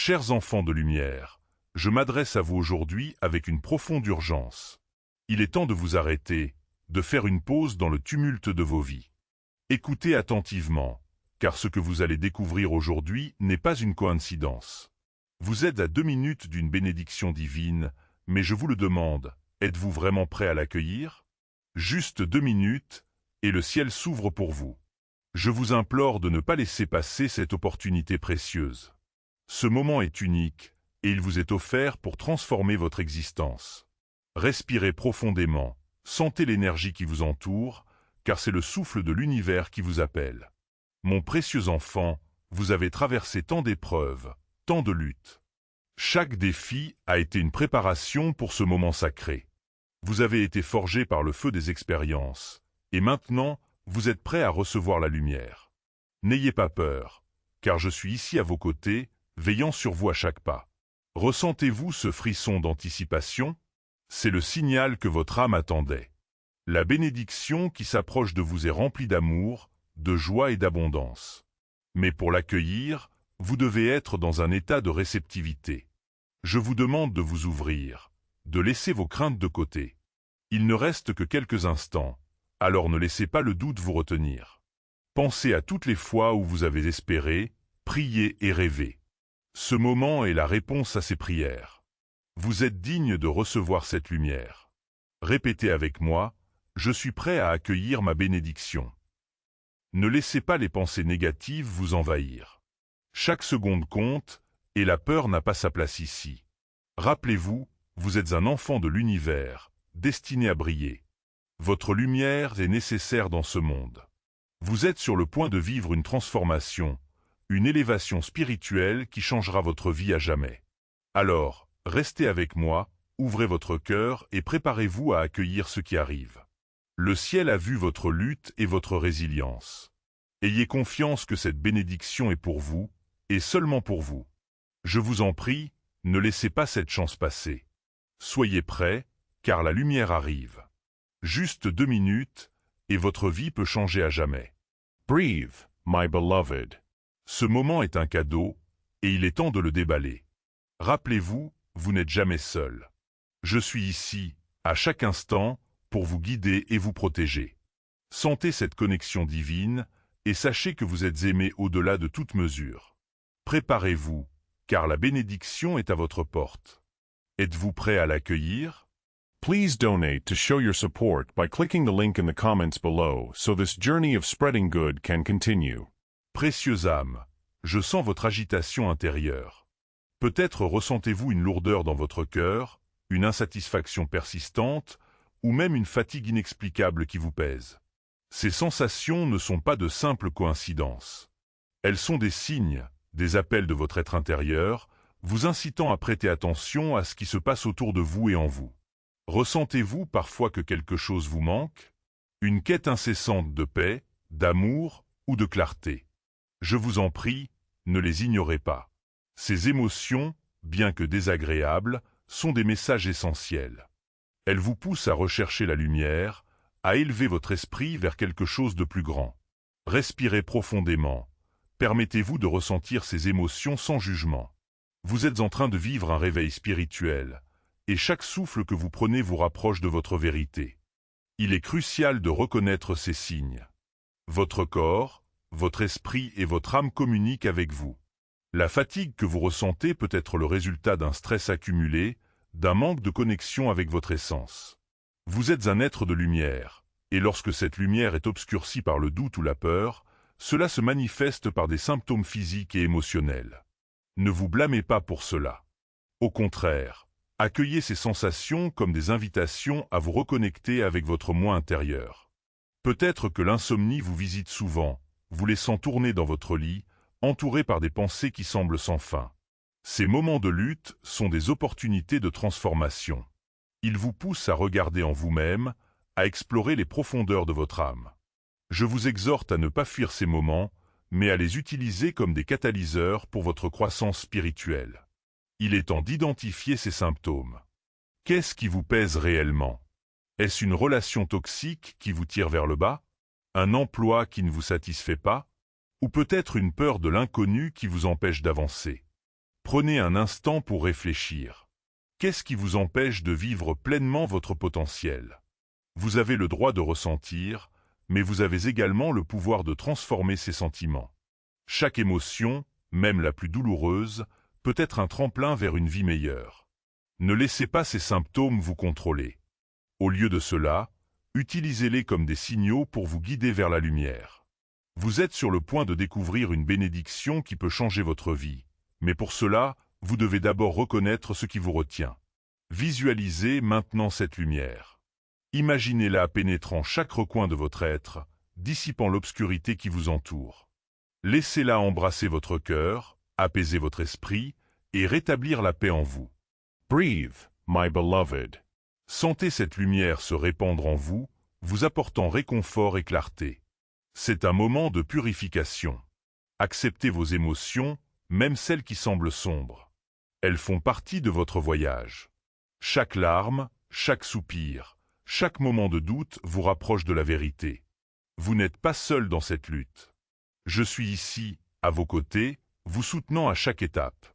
Chers enfants de lumière, je m'adresse à vous aujourd'hui avec une profonde urgence. Il est temps de vous arrêter, de faire une pause dans le tumulte de vos vies. Écoutez attentivement, car ce que vous allez découvrir aujourd'hui n'est pas une coïncidence. Vous êtes à 2 minutes d'une bénédiction divine, mais je vous le demande, êtes-vous vraiment prêt à l'accueillir? Juste 2 minutes, et le ciel s'ouvre pour vous. Je vous implore de ne pas laisser passer cette opportunité précieuse. Ce moment est unique, et il vous est offert pour transformer votre existence. Respirez profondément, sentez l'énergie qui vous entoure, car c'est le souffle de l'univers qui vous appelle. Mon précieux enfant, vous avez traversé tant d'épreuves, tant de luttes. Chaque défi a été une préparation pour ce moment sacré. Vous avez été forgé par le feu des expériences, et maintenant, vous êtes prêt à recevoir la lumière. N'ayez pas peur, car je suis ici à vos côtés, veillant sur vous à chaque pas. Ressentez-vous ce frisson d'anticipation? C'est le signal que votre âme attendait. La bénédiction qui s'approche de vous est remplie d'amour, de joie et d'abondance. Mais pour l'accueillir, vous devez être dans un état de réceptivité. Je vous demande de vous ouvrir, de laisser vos craintes de côté. Il ne reste que quelques instants, alors ne laissez pas le doute vous retenir. Pensez à toutes les fois où vous avez espéré, prié et rêvé. Ce moment est la réponse à ces prières. Vous êtes digne de recevoir cette lumière. Répétez avec moi, je suis prêt à accueillir ma bénédiction. Ne laissez pas les pensées négatives vous envahir. Chaque seconde compte, et la peur n'a pas sa place ici. Rappelez-vous, vous êtes un enfant de l'univers, destiné à briller. Votre lumière est nécessaire dans ce monde. Vous êtes sur le point de vivre une transformation, une élévation spirituelle qui changera votre vie à jamais. Alors, restez avec moi, ouvrez votre cœur et préparez-vous à accueillir ce qui arrive. Le ciel a vu votre lutte et votre résilience. Ayez confiance que cette bénédiction est pour vous, et seulement pour vous. Je vous en prie, ne laissez pas cette chance passer. Soyez prêts, car la lumière arrive. Juste 2 minutes, et votre vie peut changer à jamais. Breathe, my beloved. Ce moment est un cadeau, et il est temps de le déballer. Rappelez-vous, vous n'êtes jamais seul. Je suis ici, à chaque instant, pour vous guider et vous protéger. Sentez cette connexion divine, et sachez que vous êtes aimé au-delà de toute mesure. Préparez-vous, car la bénédiction est à votre porte. Êtes-vous prêt à l'accueillir? Please donate to show your support by clicking the link in the comments below so this journey of spreading good can continue. Précieuse âme, je sens votre agitation intérieure. Peut-être ressentez-vous une lourdeur dans votre cœur, une insatisfaction persistante, ou même une fatigue inexplicable qui vous pèse. Ces sensations ne sont pas de simples coïncidences. Elles sont des signes, des appels de votre être intérieur, vous incitant à prêter attention à ce qui se passe autour de vous et en vous. Ressentez-vous parfois que quelque chose vous manque? Une quête incessante de paix, d'amour ou de clarté. Je vous en prie, ne les ignorez pas. Ces émotions, bien que désagréables, sont des messages essentiels. Elles vous poussent à rechercher la lumière, à élever votre esprit vers quelque chose de plus grand. Respirez profondément. Permettez-vous de ressentir ces émotions sans jugement. Vous êtes en train de vivre un réveil spirituel, et chaque souffle que vous prenez vous rapproche de votre vérité. Il est crucial de reconnaître ces signes. Votre corps, votre esprit et votre âme communiquent avec vous. La fatigue que vous ressentez peut être le résultat d'un stress accumulé, d'un manque de connexion avec votre essence. Vous êtes un être de lumière, et lorsque cette lumière est obscurcie par le doute ou la peur, cela se manifeste par des symptômes physiques et émotionnels. Ne vous blâmez pas pour cela. Au contraire, accueillez ces sensations comme des invitations à vous reconnecter avec votre moi intérieur. Peut-être que l'insomnie vous visite souvent, vous laissant tourner dans votre lit, entouré par des pensées qui semblent sans fin. Ces moments de lutte sont des opportunités de transformation. Ils vous poussent à regarder en vous-même, à explorer les profondeurs de votre âme. Je vous exhorte à ne pas fuir ces moments, mais à les utiliser comme des catalyseurs pour votre croissance spirituelle. Il est temps d'identifier ces symptômes. Qu'est-ce qui vous pèse réellement? Est-ce une relation toxique qui vous tire vers le bas? Un emploi qui ne vous satisfait pas? Ou peut-être une peur de l'inconnu qui vous empêche d'avancer? Prenez un instant pour réfléchir. Qu'est-ce qui vous empêche de vivre pleinement votre potentiel? Vous avez le droit de ressentir, mais vous avez également le pouvoir de transformer ces sentiments. Chaque émotion, même la plus douloureuse, peut être un tremplin vers une vie meilleure. Ne laissez pas ces symptômes vous contrôler. Au lieu de cela, utilisez-les comme des signaux pour vous guider vers la lumière. Vous êtes sur le point de découvrir une bénédiction qui peut changer votre vie, mais pour cela, vous devez d'abord reconnaître ce qui vous retient. Visualisez maintenant cette lumière. Imaginez-la pénétrant chaque recoin de votre être, dissipant l'obscurité qui vous entoure. Laissez-la embrasser votre cœur, apaiser votre esprit et rétablir la paix en vous. Breathe, my beloved. Sentez cette lumière se répandre en vous, vous apportant réconfort et clarté. C'est un moment de purification. Acceptez vos émotions, même celles qui semblent sombres. Elles font partie de votre voyage. Chaque larme, chaque soupir, chaque moment de doute vous rapproche de la vérité. Vous n'êtes pas seul dans cette lutte. Je suis ici, à vos côtés, vous soutenant à chaque étape.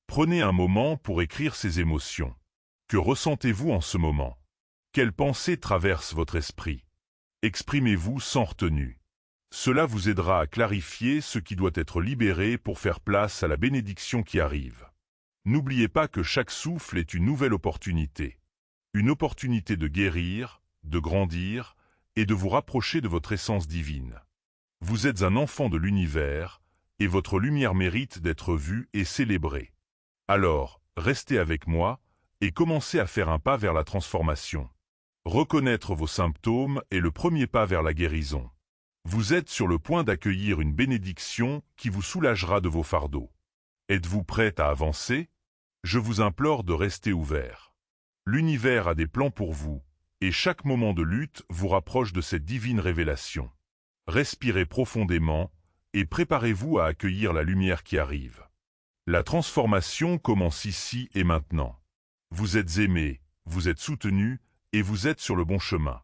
Prenez un moment pour écrire ces émotions. Que ressentez-vous en ce moment? Quelles pensées traversent votre esprit? Exprimez-vous sans retenue. Cela vous aidera à clarifier ce qui doit être libéré pour faire place à la bénédiction qui arrive. N'oubliez pas que chaque souffle est une nouvelle opportunité. Une opportunité de guérir, de grandir et de vous rapprocher de votre essence divine. Vous êtes un enfant de l'univers et votre lumière mérite d'être vue et célébrée. Alors, restez avec moi et commencez à faire un pas vers la transformation. Reconnaître vos symptômes est le premier pas vers la guérison. Vous êtes sur le point d'accueillir une bénédiction qui vous soulagera de vos fardeaux. Êtes-vous prête à avancer? Je vous implore de rester ouvert. L'univers a des plans pour vous, et chaque moment de lutte vous rapproche de cette divine révélation. Respirez profondément et préparez-vous à accueillir la lumière qui arrive. La transformation commence ici et maintenant. Vous êtes aimé, vous êtes soutenu et vous êtes sur le bon chemin.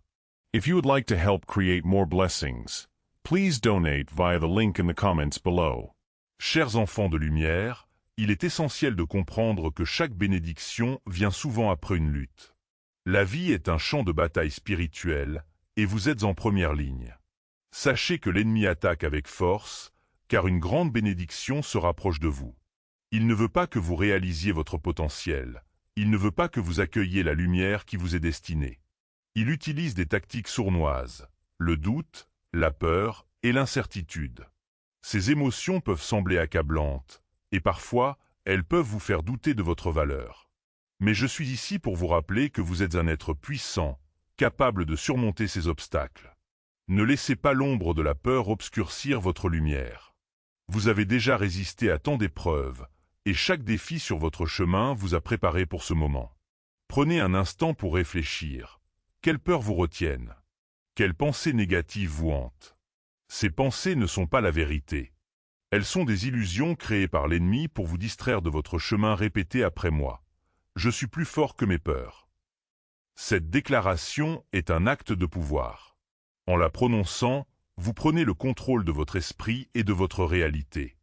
If you would like to help create more blessings, please donate via the link in the comments below. Chers enfants de lumière, il est essentiel de comprendre que chaque bénédiction vient souvent après une lutte. La vie est un champ de bataille spirituelle et vous êtes en première ligne. Sachez que l'ennemi attaque avec force, car une grande bénédiction se rapproche de vous. Il ne veut pas que vous réalisiez votre potentiel. Il ne veut pas que vous accueilliez la lumière qui vous est destinée. Il utilise des tactiques sournoises, le doute, la peur et l'incertitude. Ces émotions peuvent sembler accablantes, et parfois, elles peuvent vous faire douter de votre valeur. Mais je suis ici pour vous rappeler que vous êtes un être puissant, capable de surmonter ces obstacles. Ne laissez pas l'ombre de la peur obscurcir votre lumière. Vous avez déjà résisté à tant d'épreuves, et chaque défi sur votre chemin vous a préparé pour ce moment. Prenez un instant pour réfléchir. Quelles peurs vous retiennent? Quelles pensées négatives vous hantent? Ces pensées ne sont pas la vérité. Elles sont des illusions créées par l'ennemi pour vous distraire de votre chemin répété après moi. Je suis plus fort que mes peurs. Cette déclaration est un acte de pouvoir. En la prononçant, vous prenez le contrôle de votre esprit et de votre réalité.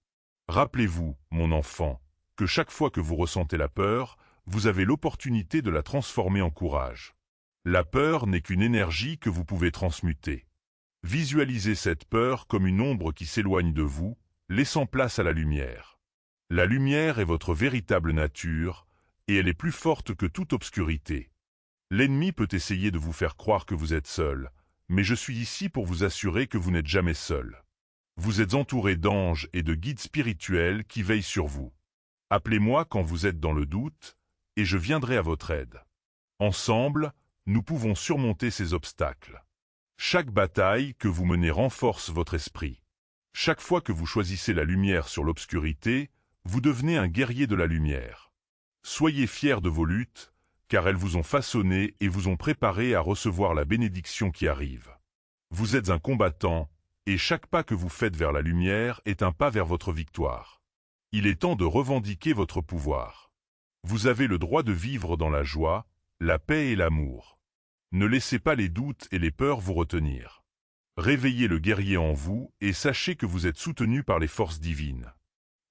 Rappelez-vous, mon enfant, que chaque fois que vous ressentez la peur, vous avez l'opportunité de la transformer en courage. La peur n'est qu'une énergie que vous pouvez transmuter. Visualisez cette peur comme une ombre qui s'éloigne de vous, laissant place à la lumière. La lumière est votre véritable nature, et elle est plus forte que toute obscurité. L'ennemi peut essayer de vous faire croire que vous êtes seul, mais je suis ici pour vous assurer que vous n'êtes jamais seul. Vous êtes entouré d'anges et de guides spirituels qui veillent sur vous. Appelez-moi quand vous êtes dans le doute, et je viendrai à votre aide. Ensemble, nous pouvons surmonter ces obstacles. Chaque bataille que vous menez renforce votre esprit. Chaque fois que vous choisissez la lumière sur l'obscurité, vous devenez un guerrier de la lumière. Soyez fiers de vos luttes, car elles vous ont façonné et vous ont préparé à recevoir la bénédiction qui arrive. Vous êtes un combattant, et chaque pas que vous faites vers la lumière est un pas vers votre victoire. Il est temps de revendiquer votre pouvoir. Vous avez le droit de vivre dans la joie, la paix et l'amour. Ne laissez pas les doutes et les peurs vous retenir. Réveillez le guerrier en vous et sachez que vous êtes soutenu par les forces divines.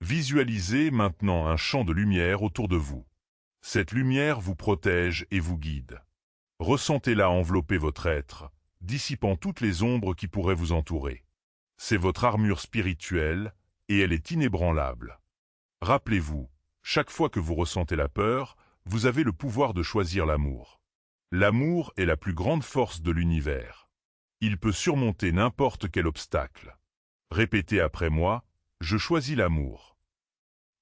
Visualisez maintenant un champ de lumière autour de vous. Cette lumière vous protège et vous guide. Ressentez-la envelopper votre être, dissipant toutes les ombres qui pourraient vous entourer. C'est votre armure spirituelle, et elle est inébranlable. Rappelez-vous, chaque fois que vous ressentez la peur, vous avez le pouvoir de choisir l'amour. L'amour est la plus grande force de l'univers. Il peut surmonter n'importe quel obstacle. Répétez après moi, je choisis l'amour.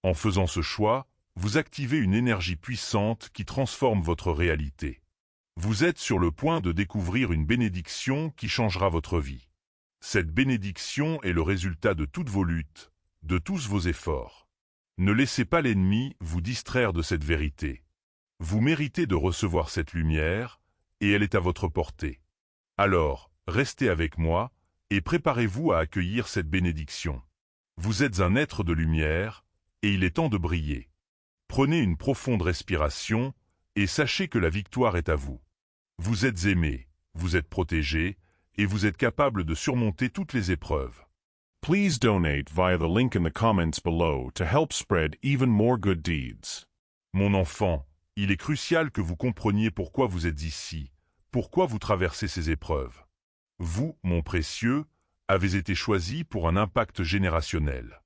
En faisant ce choix, vous activez une énergie puissante qui transforme votre réalité. Vous êtes sur le point de découvrir une bénédiction qui changera votre vie. Cette bénédiction est le résultat de toutes vos luttes, de tous vos efforts. Ne laissez pas l'ennemi vous distraire de cette vérité. Vous méritez de recevoir cette lumière, et elle est à votre portée. Alors, restez avec moi, et préparez-vous à accueillir cette bénédiction. Vous êtes un être de lumière, et il est temps de briller. Prenez une profonde respiration, et sachez que la victoire est à vous. Vous êtes aimé, vous êtes protégé, et vous êtes capable de surmonter toutes les épreuves. Please donate via the link in the comments below to help spread even more good deeds. Mon enfant, il est crucial que vous compreniez pourquoi vous êtes ici, pourquoi vous traversez ces épreuves. Vous, mon précieux, avez été choisi pour un impact générationnel.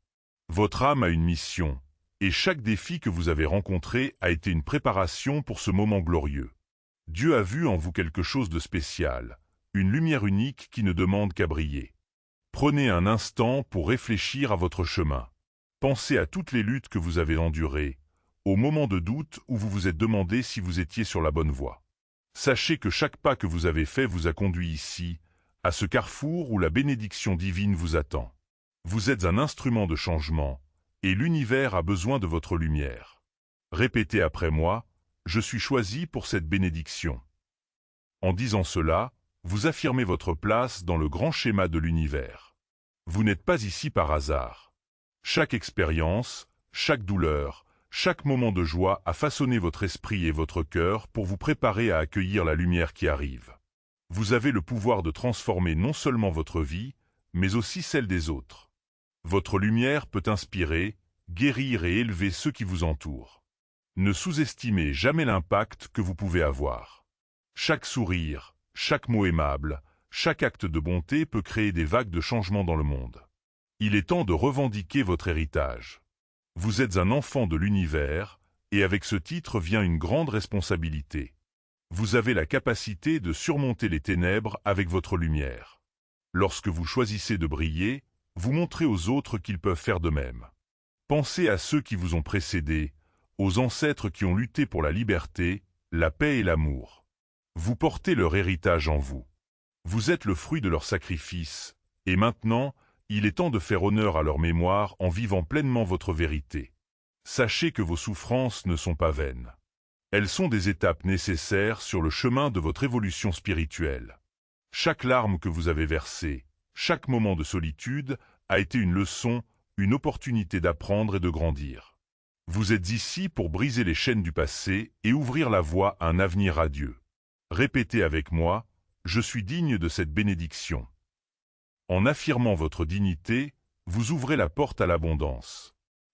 Votre âme a une mission, et chaque défi que vous avez rencontré a été une préparation pour ce moment glorieux. Dieu a vu en vous quelque chose de spécial, une lumière unique qui ne demande qu'à briller. Prenez un instant pour réfléchir à votre chemin. Pensez à toutes les luttes que vous avez endurées, aux moments de doute où vous vous êtes demandé si vous étiez sur la bonne voie. Sachez que chaque pas que vous avez fait vous a conduit ici, à ce carrefour où la bénédiction divine vous attend. Vous êtes un instrument de changement, et l'univers a besoin de votre lumière. Répétez après moi, je suis choisi pour cette bénédiction. En disant cela, vous affirmez votre place dans le grand schéma de l'univers. Vous n'êtes pas ici par hasard. Chaque expérience, chaque douleur, chaque moment de joie a façonné votre esprit et votre cœur pour vous préparer à accueillir la lumière qui arrive. Vous avez le pouvoir de transformer non seulement votre vie, mais aussi celle des autres. Votre lumière peut inspirer, guérir et élever ceux qui vous entourent. Ne sous-estimez jamais l'impact que vous pouvez avoir. Chaque sourire, chaque mot aimable, chaque acte de bonté peut créer des vagues de changement dans le monde. Il est temps de revendiquer votre héritage. Vous êtes un enfant de l'univers, et avec ce titre vient une grande responsabilité. Vous avez la capacité de surmonter les ténèbres avec votre lumière. Lorsque vous choisissez de briller, vous montrez aux autres qu'ils peuvent faire de même. Pensez à ceux qui vous ont précédés, aux ancêtres qui ont lutté pour la liberté, la paix et l'amour. Vous portez leur héritage en vous. Vous êtes le fruit de leur sacrifice, et maintenant, il est temps de faire honneur à leur mémoire en vivant pleinement votre vérité. Sachez que vos souffrances ne sont pas vaines. Elles sont des étapes nécessaires sur le chemin de votre évolution spirituelle. Chaque larme que vous avez versée, chaque moment de solitude a été une leçon, une opportunité d'apprendre et de grandir. Vous êtes ici pour briser les chaînes du passé et ouvrir la voie à un avenir radieux. Répétez avec moi, je suis digne de cette bénédiction. En affirmant votre dignité, vous ouvrez la porte à l'abondance.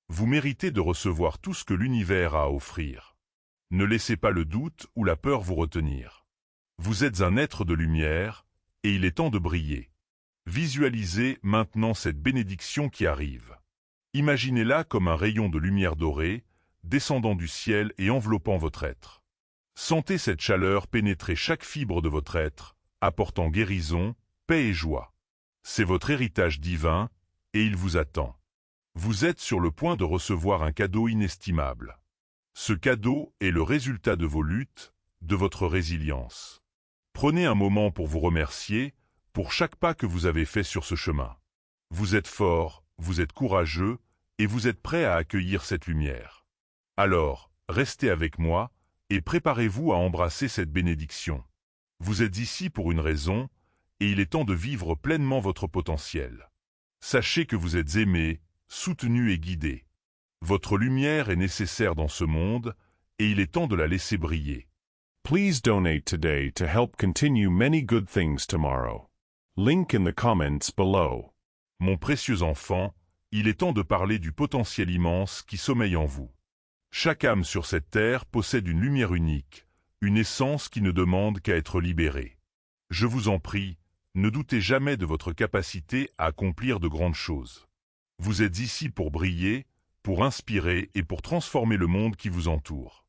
Vous méritez de recevoir tout ce que l'univers a à offrir. Ne laissez pas le doute ou la peur vous retenir. Vous êtes un être de lumière, et il est temps de briller. Visualisez maintenant cette bénédiction qui arrive. Imaginez-la comme un rayon de lumière dorée, descendant du ciel et enveloppant votre être. Sentez cette chaleur pénétrer chaque fibre de votre être, apportant guérison, paix et joie. C'est votre héritage divin, et il vous attend. Vous êtes sur le point de recevoir un cadeau inestimable. Ce cadeau est le résultat de vos luttes, de votre résilience. Prenez un moment pour vous remercier, pour chaque pas que vous avez fait sur ce chemin. Vous êtes fort, vous êtes courageux, et vous êtes prêt à accueillir cette lumière. Alors, restez avec moi, et préparez-vous à embrasser cette bénédiction. Vous êtes ici pour une raison, et il est temps de vivre pleinement votre potentiel. Sachez que vous êtes aimé, soutenu et guidé. Votre lumière est nécessaire dans ce monde, et il est temps de la laisser briller. Please donate today to help continue many good things tomorrow. Link in the comments below. Mon précieux enfant, Il est temps de parler du potentiel immense qui sommeille en vous. Chaque âme sur cette terre possède une lumière unique, une essence qui ne demande qu'à être libérée. Je vous en prie, ne doutez jamais de votre capacité à accomplir de grandes choses. Vous êtes ici pour briller, pour inspirer et pour transformer le monde qui vous entoure.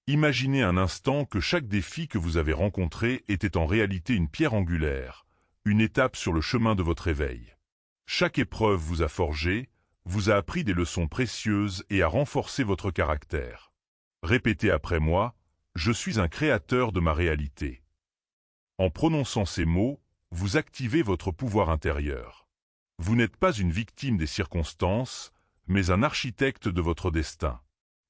Imaginez un instant que chaque défi que vous avez rencontré était en réalité une pierre angulaire, une étape sur le chemin de votre éveil. Chaque épreuve vous a forgé, vous a appris des leçons précieuses et a renforcé votre caractère. Répétez après moi, je suis un créateur de ma réalité. En prononçant ces mots, vous activez votre pouvoir intérieur. Vous n'êtes pas une victime des circonstances, mais un architecte de votre destin.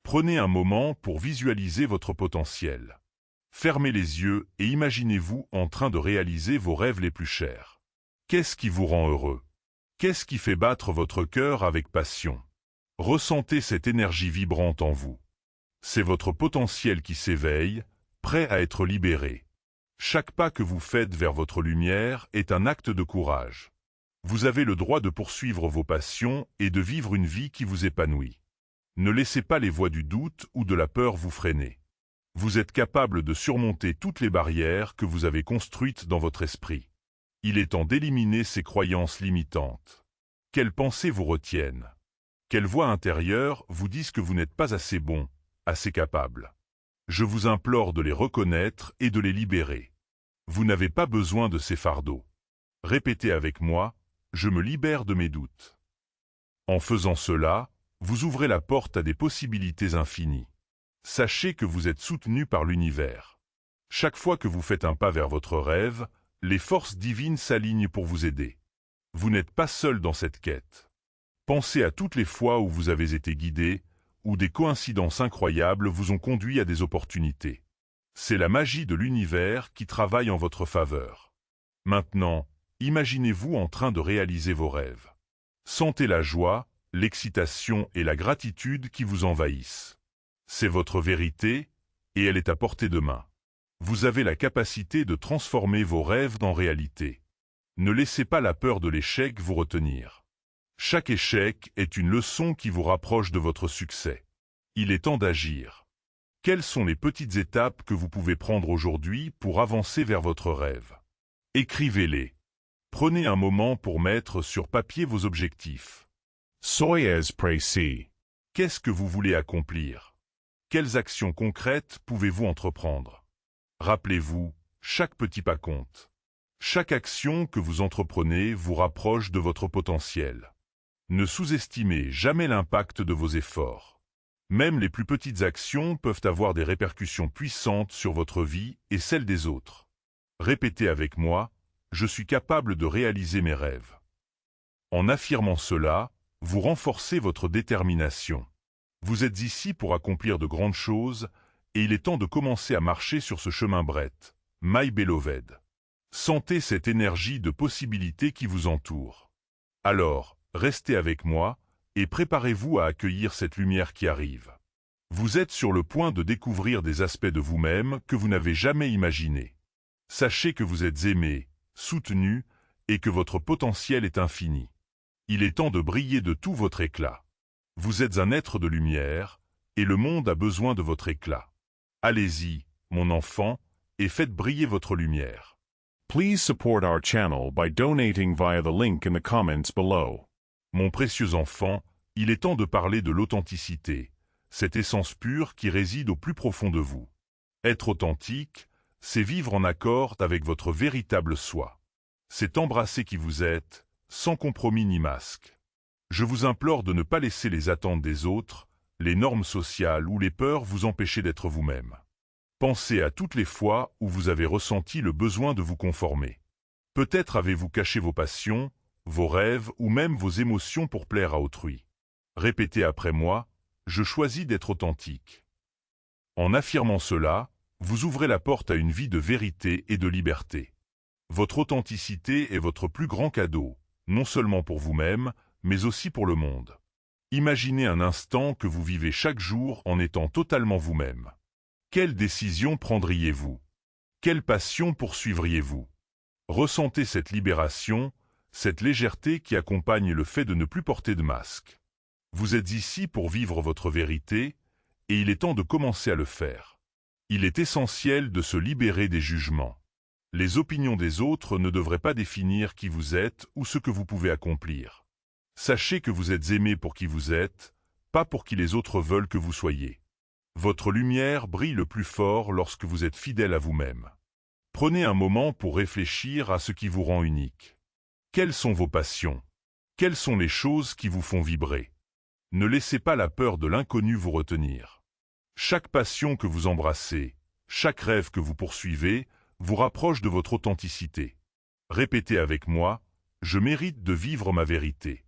Prenez un moment pour visualiser votre potentiel. Fermez les yeux et imaginez-vous en train de réaliser vos rêves les plus chers. Qu'est-ce qui vous rend heureux? Qu'est-ce qui fait battre votre cœur avec passion? Ressentez cette énergie vibrante en vous. C'est votre potentiel qui s'éveille, prêt à être libéré. Chaque pas que vous faites vers votre lumière est un acte de courage. Vous avez le droit de poursuivre vos passions et de vivre une vie qui vous épanouit. Ne laissez pas les voies du doute ou de la peur vous freiner. Vous êtes capable de surmonter toutes les barrières que vous avez construites dans votre esprit. Il est temps d'éliminer ces croyances limitantes. Quelles pensées vous retiennent? Quelles voix intérieures vous disent que vous n'êtes pas assez bon, assez capable? Je vous implore de les reconnaître et de les libérer. Vous n'avez pas besoin de ces fardeaux. Répétez avec moi, je me libère de mes doutes. En faisant cela, vous ouvrez la porte à des possibilités infinies. Sachez que vous êtes soutenu par l'univers. Chaque fois que vous faites un pas vers votre rêve, les forces divines s'alignent pour vous aider. Vous n'êtes pas seul dans cette quête. Pensez à toutes les fois où vous avez été guidé, où des coïncidences incroyables vous ont conduit à des opportunités. C'est la magie de l'univers qui travaille en votre faveur. Maintenant, imaginez-vous en train de réaliser vos rêves. Sentez la joie, l'excitation et la gratitude qui vous envahissent. C'est votre vérité, et elle est à portée de main. Vous avez la capacité de transformer vos rêves en réalité. Ne laissez pas la peur de l'échec vous retenir. Chaque échec est une leçon qui vous rapproche de votre succès. Il est temps d'agir. Quelles sont les petites étapes que vous pouvez prendre aujourd'hui pour avancer vers votre rêve? Écrivez-les. Prenez un moment pour mettre sur papier vos objectifs. Soyez précis. Qu'est-ce que vous voulez accomplir? Quelles actions concrètes pouvez-vous entreprendre? Rappelez-vous, chaque petit pas compte. Chaque action que vous entreprenez vous rapproche de votre potentiel. Ne sous-estimez jamais l'impact de vos efforts. Même les plus petites actions peuvent avoir des répercussions puissantes sur votre vie et celle des autres. Répétez avec moi, je suis capable de réaliser mes rêves. En affirmant cela, vous renforcez votre détermination. Vous êtes ici pour accomplir de grandes choses, et il est temps de commencer à marcher sur ce chemin brett, my beloved. Sentez cette énergie de possibilités qui vous entoure. Alors, restez avec moi, et préparez-vous à accueillir cette lumière qui arrive. Vous êtes sur le point de découvrir des aspects de vous-même que vous n'avez jamais imaginés. Sachez que vous êtes aimé, soutenu, et que votre potentiel est infini. Il est temps de briller de tout votre éclat. Vous êtes un être de lumière, et le monde a besoin de votre éclat. Allez-y, mon enfant, et faites briller votre lumière. Please support our channel by donating via the link in the comments below. Mon précieux enfant, il est temps de parler de l'authenticité, cette essence pure qui réside au plus profond de vous. Être authentique, c'est vivre en accord avec votre véritable soi. C'est embrasser qui vous êtes, sans compromis ni masque. Je vous implore de ne pas laisser les attentes des autres, les normes sociales ou les peurs vous empêcher d'être vous-même. Pensez à toutes les fois où vous avez ressenti le besoin de vous conformer. Peut-être avez-vous caché vos passions, vos rêves ou même vos émotions pour plaire à autrui. Répétez après moi, je choisis d'être authentique. En affirmant cela, vous ouvrez la porte à une vie de vérité et de liberté. Votre authenticité est votre plus grand cadeau, non seulement pour vous-même, mais aussi pour le monde. Imaginez un instant que vous vivez chaque jour en étant totalement vous-même. Quelle décision prendriez-vous? Quelle passion poursuivriez-vous? Ressentez cette libération, cette légèreté qui accompagne le fait de ne plus porter de masque. Vous êtes ici pour vivre votre vérité, et il est temps de commencer à le faire. Il est essentiel de se libérer des jugements. Les opinions des autres ne devraient pas définir qui vous êtes ou ce que vous pouvez accomplir. Sachez que vous êtes aimé pour qui vous êtes, pas pour qui les autres veulent que vous soyez. Votre lumière brille le plus fort lorsque vous êtes fidèle à vous-même. Prenez un moment pour réfléchir à ce qui vous rend unique. Quelles sont vos passions? Quelles sont les choses qui vous font vibrer? Ne laissez pas la peur de l'inconnu vous retenir. Chaque passion que vous embrassez, chaque rêve que vous poursuivez, vous rapproche de votre authenticité. Répétez avec moi, je mérite de vivre ma vérité.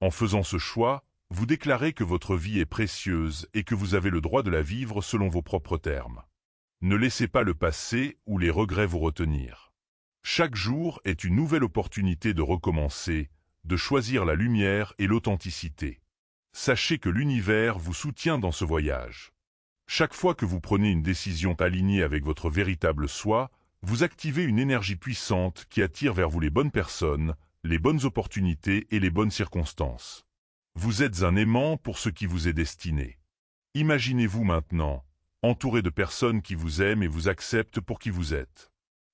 En faisant ce choix, vous déclarez que votre vie est précieuse et que vous avez le droit de la vivre selon vos propres termes. Ne laissez pas le passé ou les regrets vous retenir. Chaque jour est une nouvelle opportunité de recommencer, de choisir la lumière et l'authenticité. Sachez que l'univers vous soutient dans ce voyage. Chaque fois que vous prenez une décision alignée avec votre véritable soi, vous activez une énergie puissante qui attire vers vous les bonnes personnes, les bonnes opportunités et les bonnes circonstances. Vous êtes un aimant pour ce qui vous est destiné. Imaginez-vous maintenant, entouré de personnes qui vous aiment et vous acceptent pour qui vous êtes.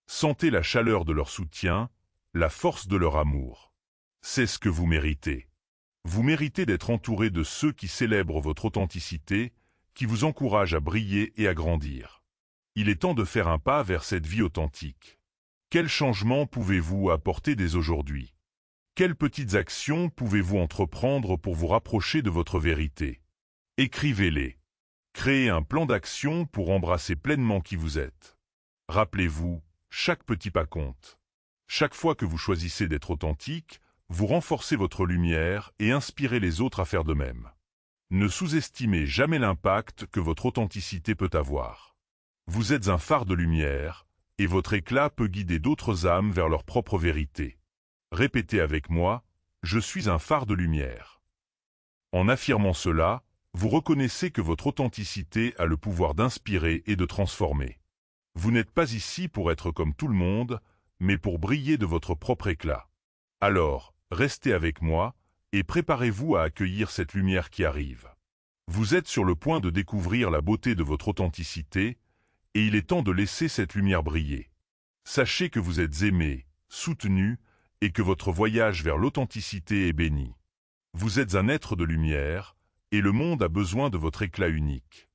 Sentez la chaleur de leur soutien, la force de leur amour. C'est ce que vous méritez. Vous méritez d'être entouré de ceux qui célèbrent votre authenticité, qui vous encouragent à briller et à grandir. Il est temps de faire un pas vers cette vie authentique. Quel changement pouvez-vous apporter dès aujourd'hui? Quelles petites actions pouvez-vous entreprendre pour vous rapprocher de votre vérité? Écrivez-les. Créez un plan d'action pour embrasser pleinement qui vous êtes. Rappelez-vous, chaque petit pas compte. Chaque fois que vous choisissez d'être authentique, vous renforcez votre lumière et inspirez les autres à faire de même. Ne sous-estimez jamais l'impact que votre authenticité peut avoir. Vous êtes un phare de lumière, et votre éclat peut guider d'autres âmes vers leur propre vérité. Répétez avec moi, je suis un phare de lumière. En affirmant cela, vous reconnaissez que votre authenticité a le pouvoir d'inspirer et de transformer. Vous n'êtes pas ici pour être comme tout le monde, mais pour briller de votre propre éclat. Alors, restez avec moi, et préparez-vous à accueillir cette lumière qui arrive. Vous êtes sur le point de découvrir la beauté de votre authenticité, et il est temps de laisser cette lumière briller. Sachez que vous êtes aimé, soutenu, et que votre voyage vers l'authenticité est béni. Vous êtes un être de lumière, et le monde a besoin de votre éclat unique.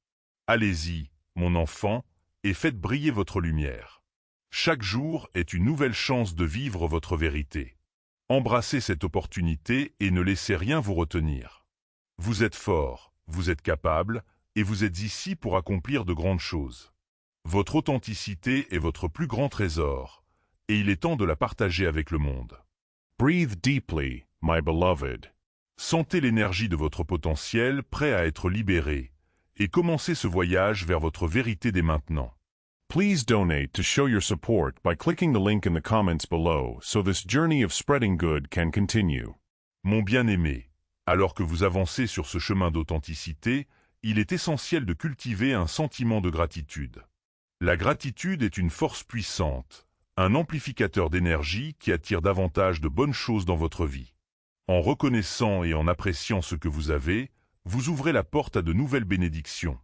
Allez-y, mon enfant, et faites briller votre lumière. Chaque jour est une nouvelle chance de vivre votre vérité. Embrassez cette opportunité et ne laissez rien vous retenir. Vous êtes fort, vous êtes capable, et vous êtes ici pour accomplir de grandes choses. Votre authenticité est votre plus grand trésor, et il est temps de la partager avec le monde. Breathe deeply, my beloved. Sentez l'énergie de votre potentiel prêt à être libéré, et commencez ce voyage vers votre vérité dès maintenant. Please donate to show your support by clicking the link in the comments below so this journey of spreading good can continue. Mon bien-aimé, alors que vous avancez sur ce chemin d'authenticité, il est essentiel de cultiver un sentiment de gratitude. La gratitude est une force puissante, un amplificateur d'énergie qui attire davantage de bonnes choses dans votre vie. En reconnaissant et en appréciant ce que vous avez, vous ouvrez la porte à de nouvelles bénédictions.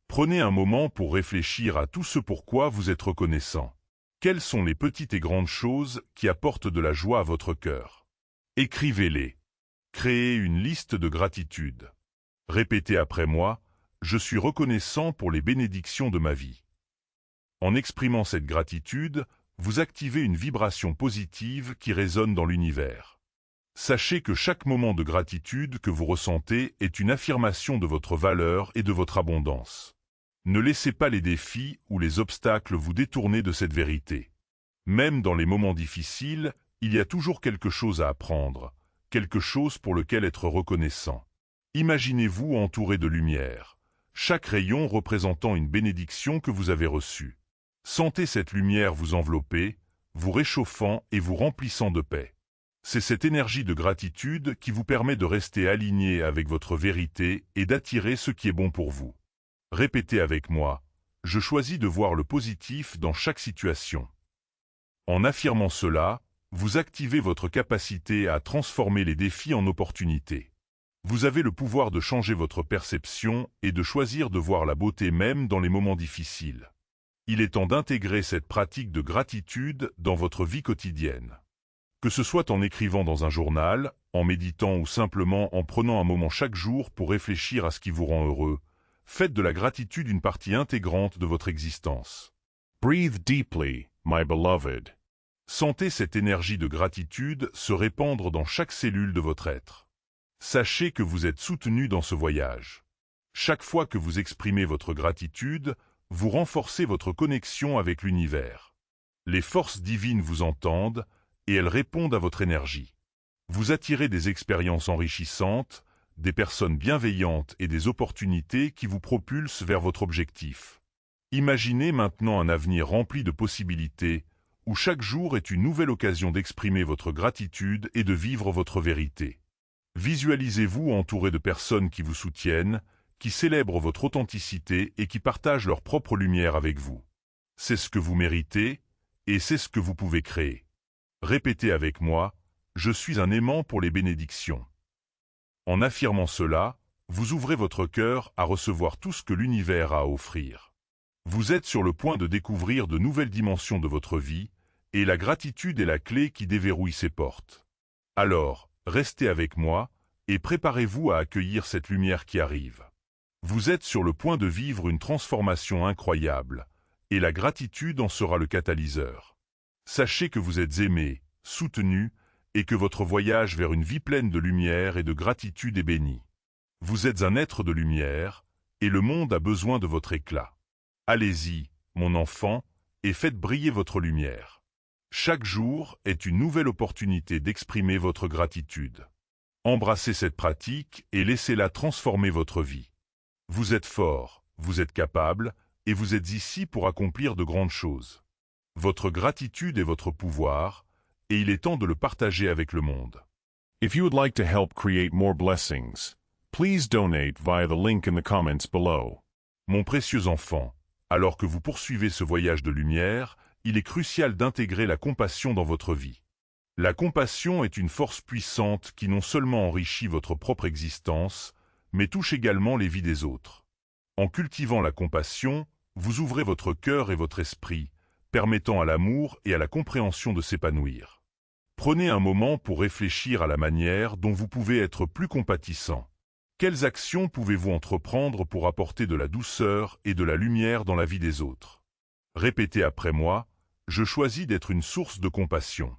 Prenez un moment pour réfléchir à tout ce pourquoi vous êtes reconnaissant. Quelles sont les petites et grandes choses qui apportent de la joie à votre cœur? Écrivez-les. Créez une liste de gratitude. Répétez après moi, je suis reconnaissant pour les bénédictions de ma vie. En exprimant cette gratitude, vous activez une vibration positive qui résonne dans l'univers. Sachez que chaque moment de gratitude que vous ressentez est une affirmation de votre valeur et de votre abondance. Ne laissez pas les défis ou les obstacles vous détourner de cette vérité. Même dans les moments difficiles, il y a toujours quelque chose à apprendre, quelque chose pour lequel être reconnaissant. Imaginez-vous entouré de lumière, chaque rayon représentant une bénédiction que vous avez reçue. Sentez cette lumière vous envelopper, vous réchauffant et vous remplissant de paix. C'est cette énergie de gratitude qui vous permet de rester aligné avec votre vérité et d'attirer ce qui est bon pour vous. Répétez avec moi, je choisis de voir le positif dans chaque situation. En affirmant cela, Vous activez votre capacité à transformer les défis en opportunités. Vous avez le pouvoir de changer votre perception et de choisir de voir la beauté même dans les moments difficiles. Il est temps d'intégrer cette pratique de gratitude dans votre vie quotidienne. Que ce soit en écrivant dans un journal, en méditant ou simplement en prenant un moment chaque jour pour réfléchir à ce qui vous rend heureux, faites de la gratitude une partie intégrante de votre existence. Breathe deeply, my beloved. Sentez cette énergie de gratitude se répandre dans chaque cellule de votre être. Sachez que vous êtes soutenu dans ce voyage. Chaque fois que vous exprimez votre gratitude, vous renforcez votre connexion avec l'univers. Les forces divines vous entendent et elles répondent à votre énergie. Vous attirez des expériences enrichissantes, des personnes bienveillantes et des opportunités qui vous propulsent vers votre objectif. Imaginez maintenant un avenir rempli de possibilités, où chaque jour est une nouvelle occasion d'exprimer votre gratitude et de vivre votre vérité. Visualisez-vous entouré de personnes qui vous soutiennent, qui célèbrent votre authenticité et qui partagent leur propre lumière avec vous. C'est ce que vous méritez, et c'est ce que vous pouvez créer. Répétez avec moi, je suis un aimant pour les bénédictions. En affirmant cela, vous ouvrez votre cœur à recevoir tout ce que l'univers a à offrir. Vous êtes sur le point de découvrir de nouvelles dimensions de votre vie, et la gratitude est la clé qui déverrouille ces portes. Alors, restez avec moi, et préparez-vous à accueillir cette lumière qui arrive. Vous êtes sur le point de vivre une transformation incroyable, et la gratitude en sera le catalyseur. Sachez que vous êtes aimé, soutenu, et que votre voyage vers une vie pleine de lumière et de gratitude est béni. Vous êtes un être de lumière, et le monde a besoin de votre éclat. Allez-y, mon enfant, et faites briller votre lumière. Chaque jour est une nouvelle opportunité d'exprimer votre gratitude. Embrassez cette pratique et laissez-la transformer votre vie. Vous êtes fort, vous êtes capable, et vous êtes ici pour accomplir de grandes choses. Votre gratitude est votre pouvoir, et il est temps de le partager avec le monde. If you would like to help create more blessings, please donate via the link in the comments below. Mon précieux enfant, alors que vous poursuivez ce voyage de lumière, il est crucial d'intégrer la compassion dans votre vie. La compassion est une force puissante qui non seulement enrichit votre propre existence, mais touche également les vies des autres. En cultivant la compassion, vous ouvrez votre cœur et votre esprit, permettant à l'amour et à la compréhension de s'épanouir. Prenez un moment pour réfléchir à la manière dont vous pouvez être plus compatissant. Quelles actions pouvez-vous entreprendre pour apporter de la douceur et de la lumière dans la vie des autres? Répétez après moi, je choisis d'être une source de compassion.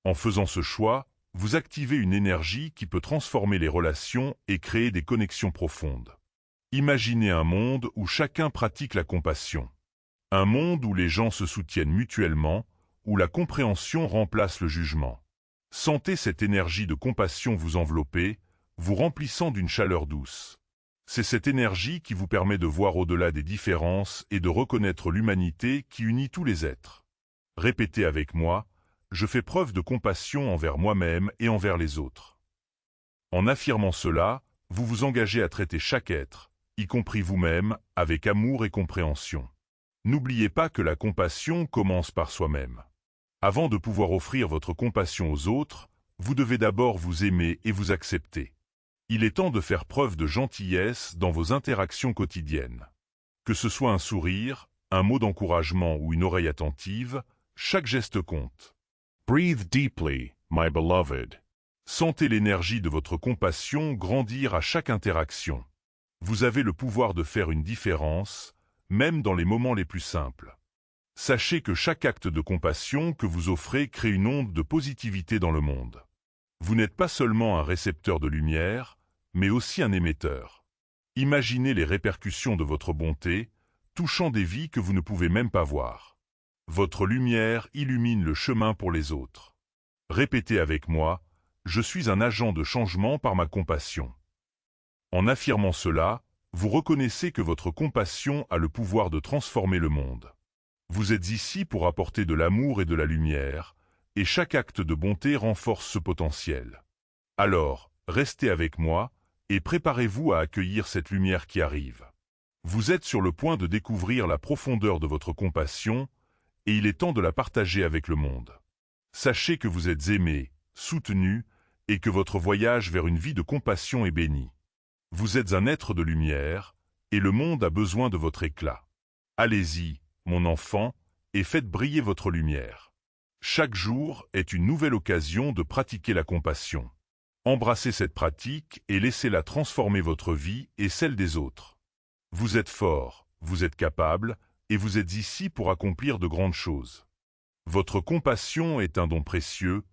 En faisant ce choix, vous activez une énergie qui peut transformer les relations et créer des connexions profondes. Imaginez un monde où chacun pratique la compassion. Un monde où les gens se soutiennent mutuellement, où la compréhension remplace le jugement. Sentez cette énergie de compassion vous envelopper, vous remplissant d'une chaleur douce. C'est cette énergie qui vous permet de voir au-delà des différences et de reconnaître l'humanité qui unit tous les êtres. Répétez avec moi, je fais preuve de compassion envers moi-même et envers les autres. En affirmant cela, vous vous engagez à traiter chaque être, y compris vous-même, avec amour et compréhension. N'oubliez pas que la compassion commence par soi-même. Avant de pouvoir offrir votre compassion aux autres, vous devez d'abord vous aimer et vous accepter. Il est temps de faire preuve de gentillesse dans vos interactions quotidiennes. Que ce soit un sourire, un mot d'encouragement ou une oreille attentive, chaque geste compte. Breathe deeply, my beloved. Sentez l'énergie de votre compassion grandir à chaque interaction. Vous avez le pouvoir de faire une différence, même dans les moments les plus simples. Sachez que chaque acte de compassion que vous offrez crée une onde de positivité dans le monde. Vous n'êtes pas seulement un récepteur de lumière, mais aussi un émetteur. Imaginez les répercussions de votre bonté, touchant des vies que vous ne pouvez même pas voir. Votre lumière illumine le chemin pour les autres. Répétez avec moi, je suis un agent de changement par ma compassion. En affirmant cela, vous reconnaissez que votre compassion a le pouvoir de transformer le monde. Vous êtes ici pour apporter de l'amour et de la lumière, et chaque acte de bonté renforce ce potentiel. Alors, restez avec moi, et préparez-vous à accueillir cette lumière qui arrive. Vous êtes sur le point de découvrir la profondeur de votre compassion, et il est temps de la partager avec le monde. Sachez que vous êtes aimé, soutenu, et que votre voyage vers une vie de compassion est béni. Vous êtes un être de lumière, et le monde a besoin de votre éclat. Allez-y, mon enfant, et faites briller votre lumière. Chaque jour est une nouvelle occasion de pratiquer la compassion. Embrassez cette pratique et laissez-la transformer votre vie et celle des autres. Vous êtes fort, vous êtes capable, et vous êtes ici pour accomplir de grandes choses. Votre compassion est un don précieux,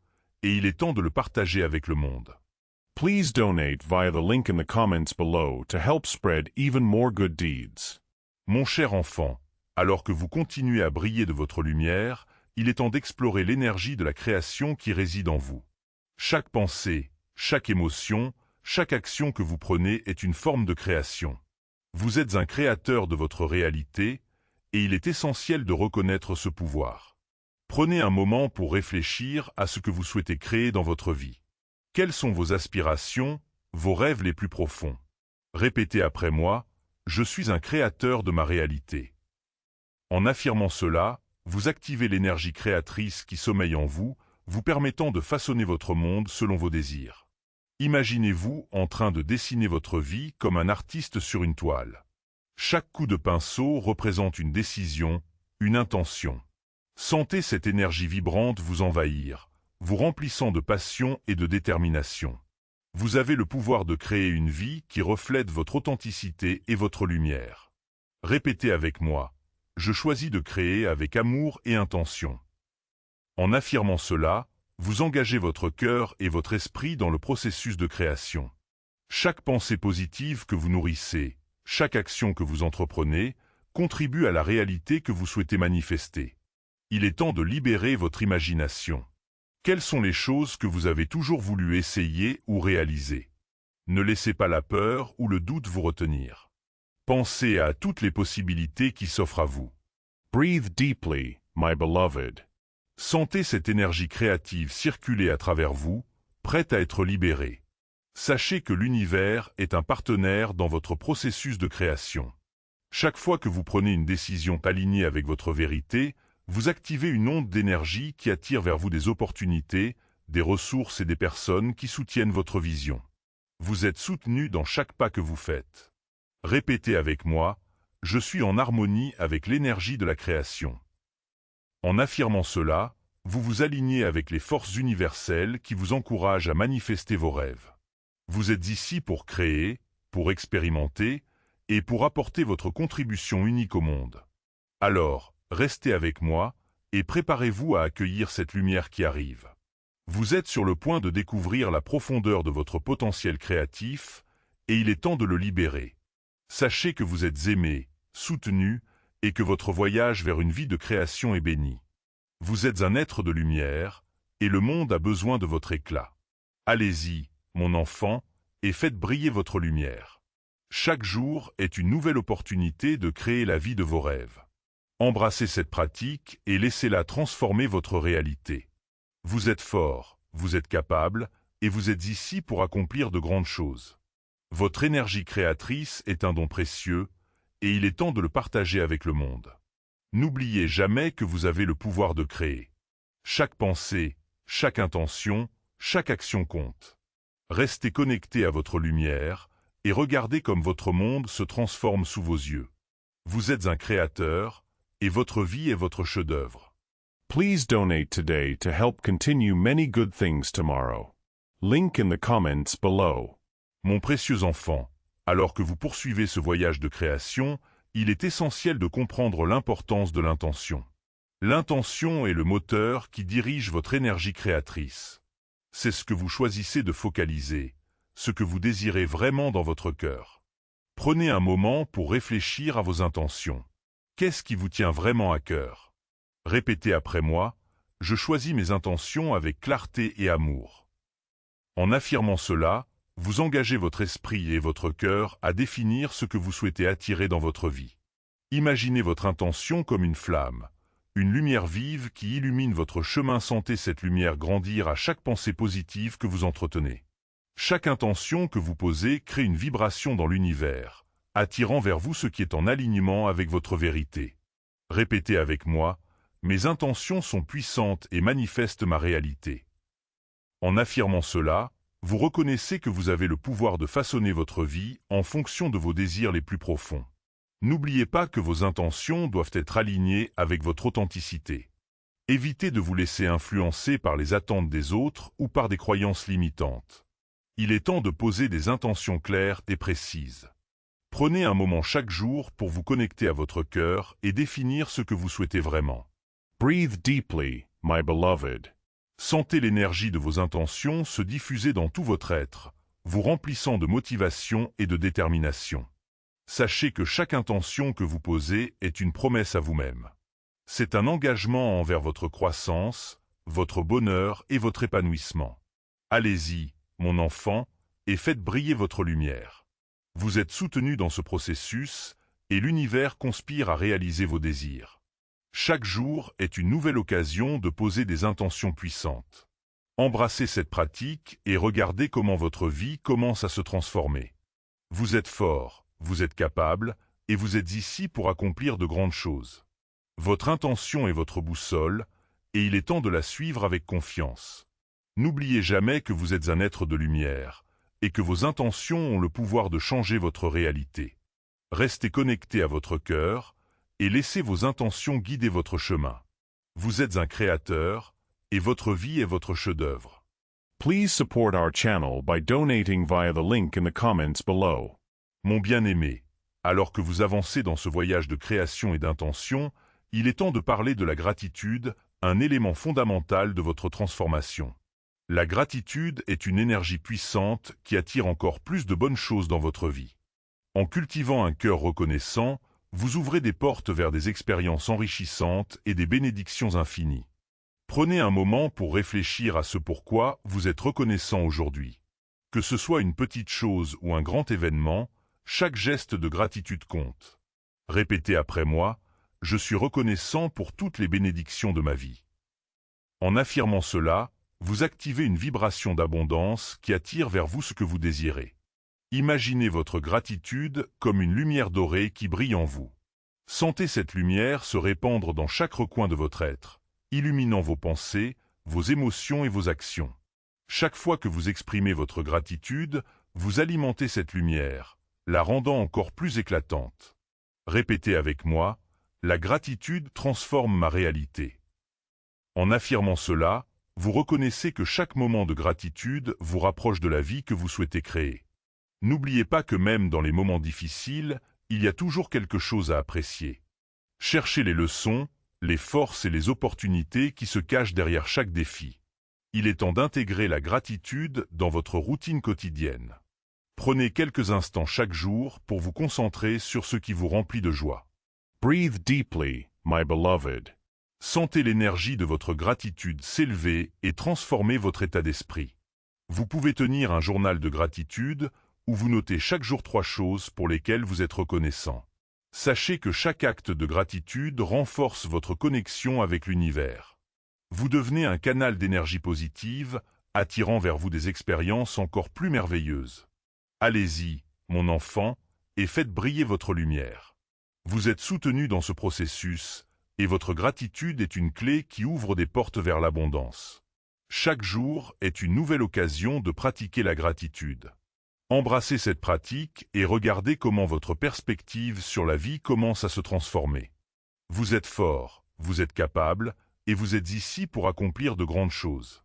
et il est temps de le partager avec le monde. Please donate via the link in the comments below to help spread even more good deeds. Mon cher enfant, alors que vous continuez à briller de votre lumière, il est temps d'explorer l'énergie de la création qui réside en vous. Chaque pensée, chaque émotion, chaque action que vous prenez est une forme de création. Vous êtes un créateur de votre réalité, et il est essentiel de reconnaître ce pouvoir. Prenez un moment pour réfléchir à ce que vous souhaitez créer dans votre vie. Quelles sont vos aspirations, vos rêves les plus profonds? Répétez après moi, je suis un créateur de ma réalité. En affirmant cela, vous activez l'énergie créatrice qui sommeille en vous, vous permettant de façonner votre monde selon vos désirs. Imaginez-vous en train de dessiner votre vie comme un artiste sur une toile. Chaque coup de pinceau représente une décision, une intention. Sentez cette énergie vibrante vous envahir, vous remplissant de passion et de détermination. Vous avez le pouvoir de créer une vie qui reflète votre authenticité et votre lumière. Répétez avec moi, je choisis de créer avec amour et intention. En affirmant cela, vous engagez votre cœur et votre esprit dans le processus de création. Chaque pensée positive que vous nourrissez, chaque action que vous entreprenez, contribue à la réalité que vous souhaitez manifester. Il est temps de libérer votre imagination. Quelles sont les choses que vous avez toujours voulu essayer ou réaliser? Ne laissez pas la peur ou le doute vous retenir. Pensez à toutes les possibilités qui s'offrent à vous. Breathe deeply, my beloved. Sentez cette énergie créative circuler à travers vous, prête à être libérée. Sachez que l'univers est un partenaire dans votre processus de création. Chaque fois que vous prenez une décision alignée avec votre vérité, vous activez une onde d'énergie qui attire vers vous des opportunités, des ressources et des personnes qui soutiennent votre vision. Vous êtes soutenu dans chaque pas que vous faites. Répétez avec moi, je suis en harmonie avec l'énergie de la création. En affirmant cela, vous vous alignez avec les forces universelles qui vous encouragent à manifester vos rêves. Vous êtes ici pour créer, pour expérimenter et pour apporter votre contribution unique au monde. Alors, restez avec moi et préparez-vous à accueillir cette lumière qui arrive. Vous êtes sur le point de découvrir la profondeur de votre potentiel créatif et il est temps de le libérer. Sachez que vous êtes aimé, soutenu et que votre voyage vers une vie de création est béni. Vous êtes un être de lumière et le monde a besoin de votre éclat. Allez-y, mon enfant, et faites briller votre lumière. Chaque jour est une nouvelle opportunité de créer la vie de vos rêves. Embrassez cette pratique et laissez-la transformer votre réalité. Vous êtes fort, vous êtes capable, et vous êtes ici pour accomplir de grandes choses. Votre énergie créatrice est un don précieux, et il est temps de le partager avec le monde. N'oubliez jamais que vous avez le pouvoir de créer. Chaque pensée, chaque intention, chaque action compte. Restez connecté à votre lumière, et regardez comme votre monde se transforme sous vos yeux. Vous êtes un créateur, et votre vie est votre chef-d'œuvre. Please donate today to help continue many good things tomorrow. Link in the comments below. Mon précieux enfant, alors que vous poursuivez ce voyage de création, il est essentiel de comprendre l'importance de l'intention. L'intention est le moteur qui dirige votre énergie créatrice. C'est ce que vous choisissez de focaliser, ce que vous désirez vraiment dans votre cœur. Prenez un moment pour réfléchir à vos intentions. Qu'est-ce qui vous tient vraiment à cœur? Répétez après moi, je choisis mes intentions avec clarté et amour. En affirmant cela, vous engagez votre esprit et votre cœur à définir ce que vous souhaitez attirer dans votre vie. Imaginez votre intention comme une flamme, une lumière vive qui illumine votre chemin. Sentez cette lumière grandir à chaque pensée positive que vous entretenez. Chaque intention que vous posez crée une vibration dans l'univers, attirant vers vous ce qui est en alignement avec votre vérité. Répétez avec moi, Mes intentions sont puissantes et manifestent ma réalité. En affirmant cela, vous reconnaissez que vous avez le pouvoir de façonner votre vie en fonction de vos désirs les plus profonds. N'oubliez pas que vos intentions doivent être alignées avec votre authenticité. Évitez de vous laisser influencer par les attentes des autres ou par des croyances limitantes. Il est temps de poser des intentions claires et précises. Prenez un moment chaque jour pour vous connecter à votre cœur et définir ce que vous souhaitez vraiment. Breathe deeply, my beloved. Sentez l'énergie de vos intentions se diffuser dans tout votre être, vous remplissant de motivation et de détermination. Sachez que chaque intention que vous posez est une promesse à vous-même. C'est un engagement envers votre croissance, votre bonheur et votre épanouissement. Allez-y, mon enfant, et faites briller votre lumière. Vous êtes soutenu dans ce processus, et l'univers conspire à réaliser vos désirs. Chaque jour est une nouvelle occasion de poser des intentions puissantes. Embrassez cette pratique et regardez comment votre vie commence à se transformer. Vous êtes fort, vous êtes capable, et vous êtes ici pour accomplir de grandes choses. Votre intention est votre boussole, et il est temps de la suivre avec confiance. N'oubliez jamais que vous êtes un être de lumière, et que vos intentions ont le pouvoir de changer votre réalité. Restez connecté à votre cœur, et laissez vos intentions guider votre chemin. Vous êtes un créateur, et votre vie est votre chef-d'œuvre. Please support our channel by donating via the link in the comments below. Mon bien-aimé, alors que vous avancez dans ce voyage de création et d'intention, il est temps de parler de la gratitude, un élément fondamental de votre transformation. La gratitude est une énergie puissante qui attire encore plus de bonnes choses dans votre vie. En cultivant un cœur reconnaissant, vous ouvrez des portes vers des expériences enrichissantes et des bénédictions infinies. Prenez un moment pour réfléchir à ce pourquoi vous êtes reconnaissant aujourd'hui. Que ce soit une petite chose ou un grand événement, chaque geste de gratitude compte. Répétez après moi, je suis reconnaissant pour toutes les bénédictions de ma vie. En affirmant cela, vous activez une vibration d'abondance qui attire vers vous ce que vous désirez. Imaginez votre gratitude comme une lumière dorée qui brille en vous. Sentez cette lumière se répandre dans chaque recoin de votre être, illuminant vos pensées, vos émotions et vos actions. Chaque fois que vous exprimez votre gratitude, vous alimentez cette lumière, la rendant encore plus éclatante. Répétez avec moi, la gratitude transforme ma réalité. En affirmant cela, vous reconnaissez que chaque moment de gratitude vous rapproche de la vie que vous souhaitez créer. N'oubliez pas que même dans les moments difficiles, il y a toujours quelque chose à apprécier. Cherchez les leçons, les forces et les opportunités qui se cachent derrière chaque défi. Il est temps d'intégrer la gratitude dans votre routine quotidienne. Prenez quelques instants chaque jour pour vous concentrer sur ce qui vous remplit de joie. Breathe deeply, my beloved. Sentez l'énergie de votre gratitude s'élever et transformer votre état d'esprit. Vous pouvez tenir un journal de gratitude où vous notez chaque jour 3 choses pour lesquelles vous êtes reconnaissant. Sachez que chaque acte de gratitude renforce votre connexion avec l'univers. Vous devenez un canal d'énergie positive, attirant vers vous des expériences encore plus merveilleuses. Allez-y, mon enfant, et faites briller votre lumière. Vous êtes soutenu dans ce processus, et votre gratitude est une clé qui ouvre des portes vers l'abondance. Chaque jour est une nouvelle occasion de pratiquer la gratitude. Embrassez cette pratique et regardez comment votre perspective sur la vie commence à se transformer. Vous êtes fort, vous êtes capable, et vous êtes ici pour accomplir de grandes choses.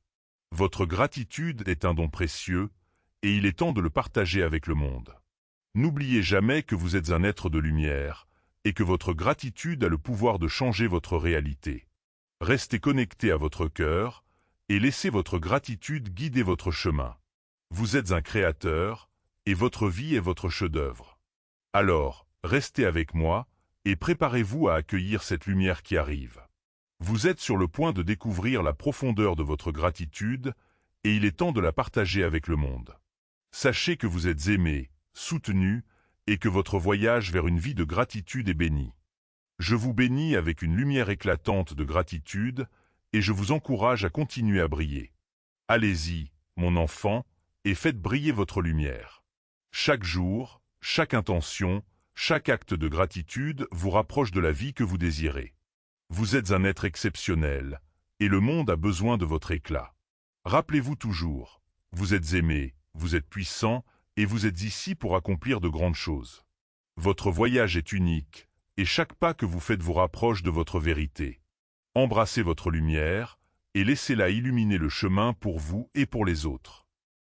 Votre gratitude est un don précieux, et il est temps de le partager avec le monde. N'oubliez jamais que vous êtes un être de lumière, et que votre gratitude a le pouvoir de changer votre réalité. Restez connecté à votre cœur, et laissez votre gratitude guider votre chemin. Vous êtes un créateur, et votre vie est votre chef-d'œuvre. Alors, restez avec moi, et préparez-vous à accueillir cette lumière qui arrive. Vous êtes sur le point de découvrir la profondeur de votre gratitude, et il est temps de la partager avec le monde. Sachez que vous êtes aimé, soutenu, et que votre voyage vers une vie de gratitude est béni. Je vous bénis avec une lumière éclatante de gratitude, et je vous encourage à continuer à briller. Allez-y, mon enfant, et faites briller votre lumière. Chaque jour, chaque intention, chaque acte de gratitude vous rapproche de la vie que vous désirez. Vous êtes un être exceptionnel, et le monde a besoin de votre éclat. Rappelez-vous toujours, vous êtes aimé, vous êtes puissant, et vous êtes ici pour accomplir de grandes choses. Votre voyage est unique, et chaque pas que vous faites vous rapproche de votre vérité. Embrassez votre lumière, et laissez-la illuminer le chemin pour vous et pour les autres.